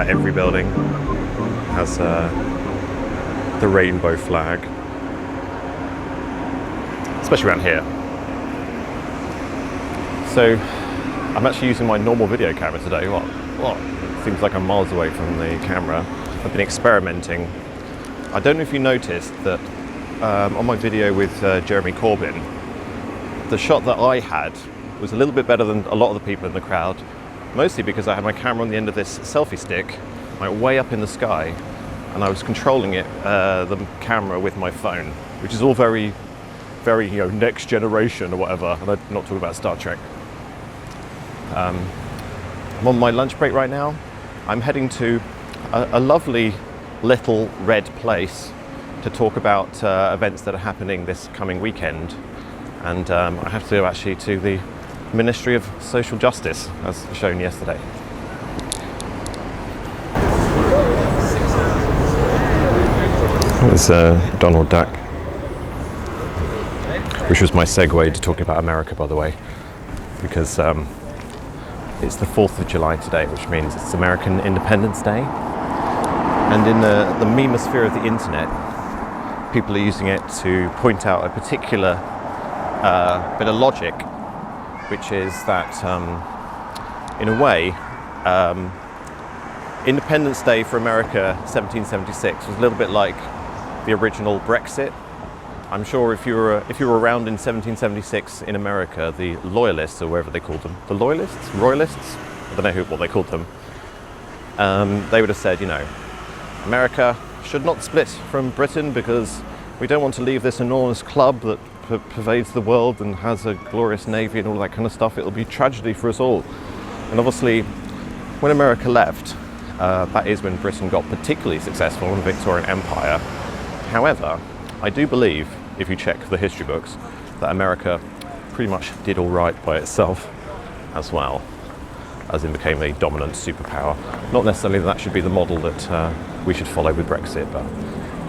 about every building has the rainbow flag, especially around here. So I'm actually using my normal video camera today. What? It seems like I'm miles away from the camera. I've been experimenting. I don't know if you noticed that on my video with Jeremy Corbyn, the shot that I had was a little bit better than a lot of the people in the crowd, mostly because I had my camera on the end of this selfie stick, like way up in the sky, and I was controlling it, the camera with my phone, which is all very, very, next generation or whatever, and I'm not talking about Star Trek. I'm on my lunch break right now. I'm heading to a lovely little red place to talk about events that are happening this coming weekend. And I have to go actually to the Ministry of Social Justice, as shown yesterday. There's Donald Duck, which was my segue to talking about America, by the way, because it's the 4th of July today, which means it's American Independence Day. And in the memosphere of the internet, people are using it to point out a particular bit of logic, which is that, in a way, Independence Day for America, 1776, was a little bit like the original Brexit. I'm sure if you were around in 1776 in America, the Loyalists, or wherever they called them, the Loyalists, Royalists, I don't know what they called them, they would have said, America should not split from Britain because we don't want to leave this enormous club that pervades the world and has a glorious navy and all that kind of stuff. It'll be tragedy for us all. And obviously, when America left, that is when Britain got particularly successful in the Victorian Empire. However, I do believe, if you check the history books, that America pretty much did all right by itself as well, as it became a dominant superpower. Not necessarily that should be the model that we should follow with Brexit, but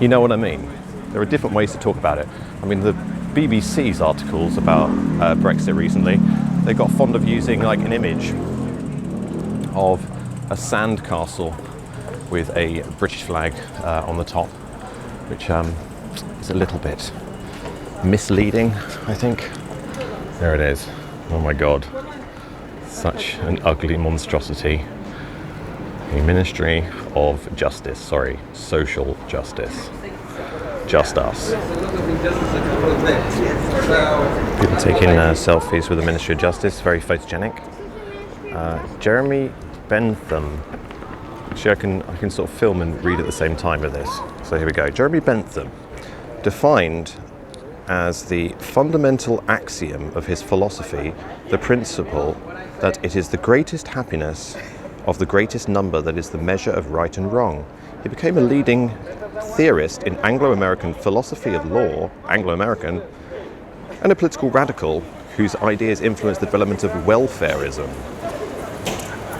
you know what I mean. There are different ways to talk about it. I mean, the BBC's articles about Brexit recently, they got fond of using like an image of a sand castle with a British flag on the top, which is a little bit misleading, I think. There it is. Oh my God. Such an ugly monstrosity. The Ministry of Justice, Social Justice. Just us. People taking selfies with the Ministry of Justice, very photogenic. Jeremy Bentham. Actually, I can sort of film and read at the same time with this. So here we go. Jeremy Bentham, defined as the fundamental axiom of his philosophy, the principle that it is the greatest happiness of the greatest number that is the measure of right and wrong. He became a leading theorist in Anglo-American philosophy of law, Anglo-American, and a political radical whose ideas influenced the development of welfarism.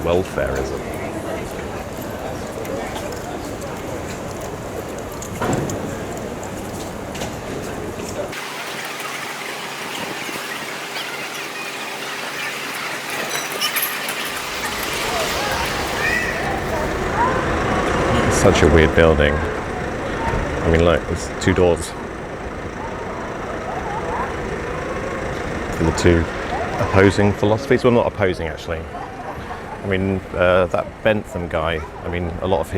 Welfarism. Such a weird building. I mean, look, there's two doors for the two opposing philosophies. Well, not opposing, actually. I mean, that Bentham guy, I mean, a lot of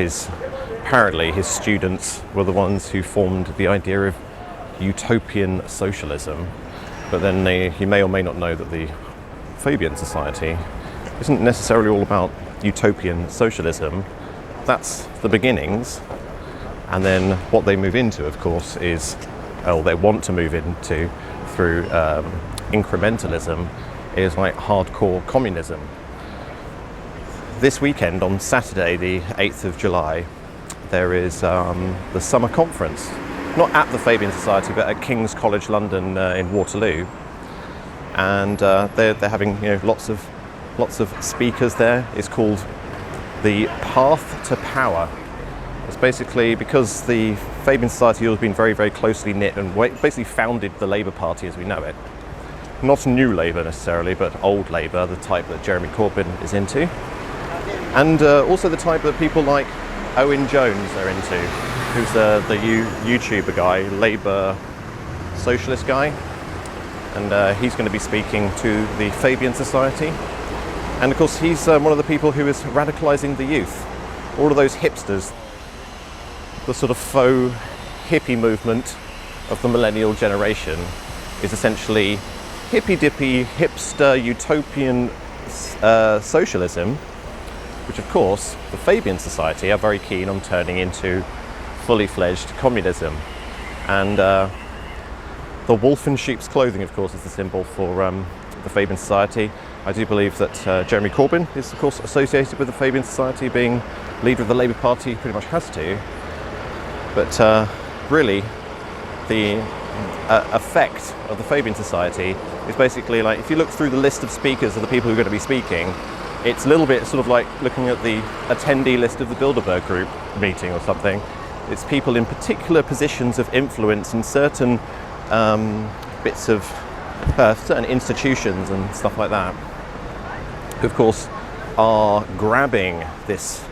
apparently his students were the ones who formed the idea of utopian socialism. But then you may or may not know that the Fabian Society isn't necessarily all about utopian socialism. That's the beginnings, and then what they move into, of course, is, they want to move into through incrementalism, is like hardcore communism. This weekend, on Saturday, the 8th of July, there is the summer conference, not at the Fabian Society, but at King's College London in Waterloo, and they're having lots of speakers there. It's called the Path to Power. It's basically because the Fabian Society has been very, very closely knit and basically founded the Labour Party as we know it. Not new Labour necessarily, but old Labour, the type that Jeremy Corbyn is into. And also the type that people like Owen Jones are into, who's the YouTuber guy, Labour socialist guy. And he's going to be speaking to the Fabian Society. And of course he's one of the people who is radicalising the youth. All of those hipsters, the sort of faux hippie movement of the millennial generation is essentially hippy-dippy, hipster, utopian socialism, which of course the Fabian Society are very keen on turning into fully fledged communism. And the wolf in sheep's clothing, of course, is the symbol for the Fabian Society. I do believe that Jeremy Corbyn is, of course, associated with the Fabian Society. Being leader of the Labour Party, pretty much has to. But really, the effect of the Fabian Society is basically like, if you look through the list of speakers of the people who are going to be speaking, it's a little bit sort of like looking at the attendee list of the Bilderberg Group meeting or something. It's people in particular positions of influence in certain bits of certain institutions and stuff like that, who of course are grabbing this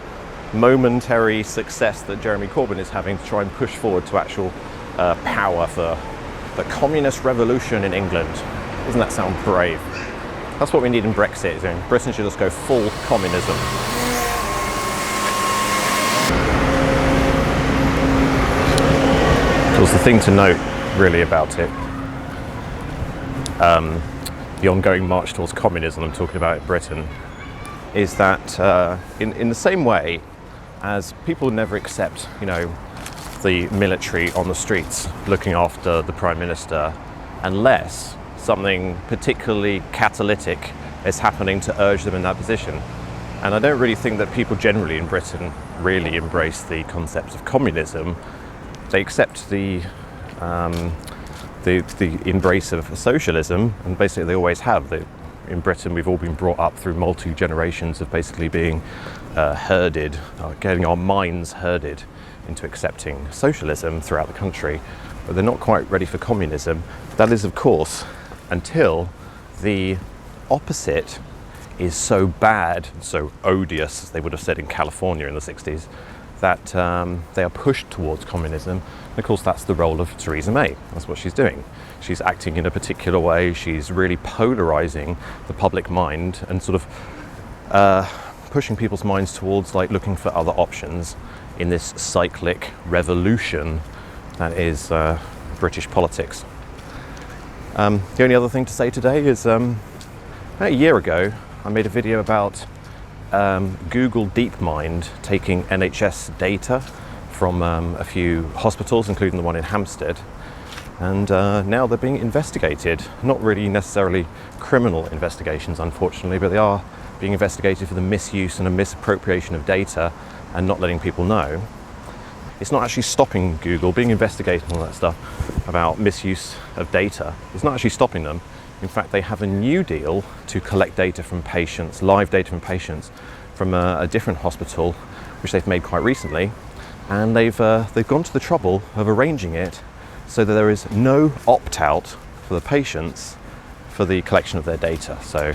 momentary success that Jeremy Corbyn is having to try and push forward to actual power for the communist revolution in England. Doesn't that sound brave? That's what we need in Brexit. Britain should just go full communism. Of course, the thing to note really about it, the ongoing march towards communism I'm talking about in Britain, is that in the same way as people never accept, the military on the streets looking after the Prime Minister unless something particularly catalytic is happening to urge them in that position. And I don't really think that people generally in Britain really embrace the concept of communism. They accept the embrace of socialism, and basically they always have. In Britain, we've all been brought up through multi-generations of basically being herded, getting our minds herded into accepting socialism throughout the country, but they're not quite ready for communism. That is, of course, until the opposite is so bad, so odious, as they would have said in California in the 60s, that they are pushed towards communism. And of course, that's the role of Theresa May. That's what she's doing. She's acting in a particular way. She's really polarizing the public mind and sort of pushing people's minds towards looking for other options in this cyclic revolution that is British politics. The only other thing to say today is about a year ago I made a video about Google DeepMind taking NHS data from a few hospitals, including the one in Hampstead, and now they're being investigated. Not really necessarily criminal investigations, unfortunately, but they are being investigated for the misuse and a misappropriation of data and not letting people know. It's not actually stopping Google being investigated and all that stuff about misuse of data. It's not actually stopping them. In fact, they have a new deal to collect data from patients, live data from patients, from a different hospital, which they've made quite recently, and they've gone to the trouble of arranging it so that there is no opt-out for the patients for the collection of their data. So,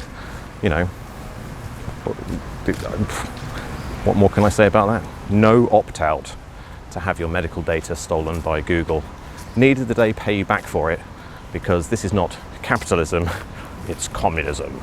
what more can I say about that? No opt-out to have your medical data stolen by Google. Neither did they pay you back for it, because this is not capitalism, it's communism.